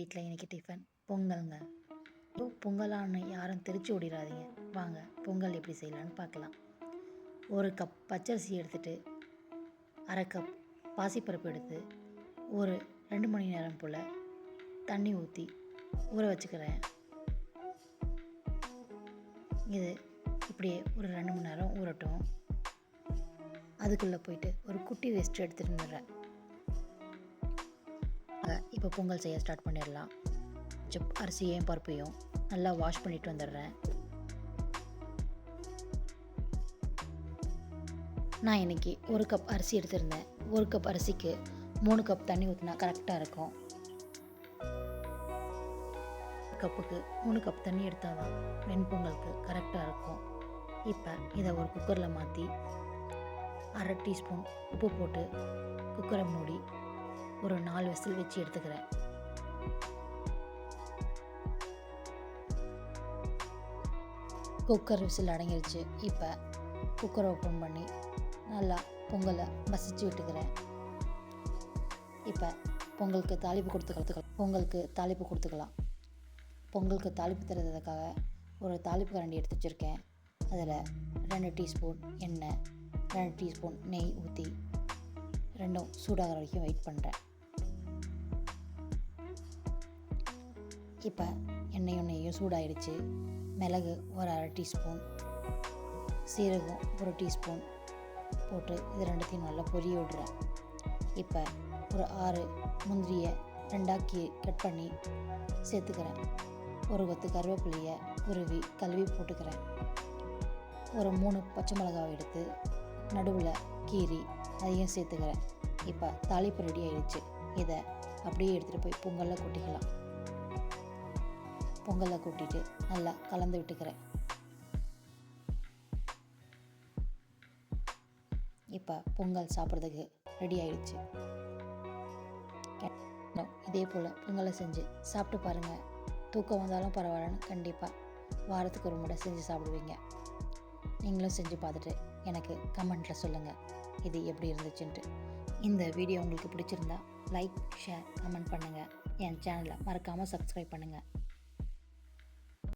வீட்டில் இன்றைக்கி டிஃபன் பொங்கல்ங்க. பொங்கலான்னு யாரும் தெரிச்சு ஓடிடாதீங்க. வாங்க பொங்கல் எப்படி செய்யலான்னு பார்க்கலாம். 1 கப் பச்சரிசி எடுத்துகிட்டு 1/2 கப் பாசிப்பருப்பு எடுத்து ஒரு 2 மணி நேரம் போல் தண்ணி ஊற்றி ஊற வச்சுக்கிறேன். இது இப்படியே ஒரு 2 மணி நேரம் ஊறட்டும். அதுக்குள்ளே போயிட்டு ஒரு குட்டி ரெஸ்ட் எடுத்துகிட்டு வந்துடுறேன். இப்போ பொங்கல் செய்ய ஸ்டார்ட் பண்ணிடலாம். அரிசியையும் பருப்பையும் நல்லா வாஷ் பண்ணிட்டு வந்துடுறேன். நான் இன்றைக்கி 1 கப் அரிசி எடுத்திருந்தேன். 1 கப் அரிசிக்கு 3 கப் தண்ணி ஊற்றினா கரெக்டாக இருக்கும். கப்புக்கு 3 கப் தண்ணி எடுத்தால் தான் வெண்பொங்கலுக்கு கரெக்டாக இருக்கும். இப்போ இதை ஒரு குக்கரில் மாற்றி 1/2 டீஸ்பூன் உப்பு போட்டு குக்கரை மூடி ஒரு 4 விசில் வச்சு எடுத்துக்கிறேன். குக்கர் விசில் அடங்கிருச்சு. இப்போ குக்கரை ஓப்பன் பண்ணி நல்லா பொங்கலை மசிச்சு விட்டுக்கிறேன். இப்போ பொங்கலுக்கு தாளிப்பு கொடுத்துக்கலாம். பொங்கலுக்கு தாளிப்பு தருவதற்காக ஒரு தாளிப்பு கரண்டி எடுத்து வச்சுருக்கேன். அதில் 2 டீஸ்பூன் எண்ணெய், 2 டீஸ்பூன் நெய் ஊற்றி ரெண்டும் சூடாகிற வரைக்கும் வெயிட் பண்ணுறேன். இப்போ எண்ணெயும் நெய்யும் சூடாகிடுச்சு. மிளகு ஒரு 1/2 டீஸ்பூன், சீரகம் 1 டீஸ்பூன் போட்டு இது ரெண்டுத்தையும் நல்லா பொரிய விடுறேன். இப்போ ஒரு 6 முந்திரியை 2ஆக்கி கட் பண்ணி சேர்த்துக்கிறேன். ஒரு கொத்து கருவேப்பிலையை உருவி கழுவி போட்டுக்கிறேன். ஒரு 3 பச்சை மிளகாவை எடுத்து நடுவில் கீறி அதையும் சேர்த்துக்கிறேன். இப்போ தாளிப்பு ரெடி ஆகிடுச்சு. இதை அப்படியே எடுத்துகிட்டு போய் பொங்கலில் கொட்டிக்கலாம். பொங்கலில் கொட்டிட்டு நல்லா கலந்து விட்டுக்கிறேன். இப்போ பொங்கல் சாப்பிட்றதுக்கு ரெடி ஆகிடுச்சு. இதே போல் பொங்கலை செஞ்சு சாப்பிட்டு பாருங்கள். தூக்கம் வந்தாலும் பரவாயில்லன்னு கண்டிப்பாக வாரத்துக்கு ஒரு முறை செஞ்சு சாப்பிடுவீங்க. நீங்களும் செஞ்சு பார்த்துட்டு எனக்கு கமெண்ட்டில் சொல்லுங்கள் இது எப்படி இருந்துச்சுன்ட்டு. இந்த வீடியோ உங்களுக்கு பிடிச்சிருந்தா லைக், ஷேர், கமெண்ட் பண்ணுங்கள். என் சேனலை மறக்காமல் சப்ஸ்கிரைப் பண்ணுங்கள்.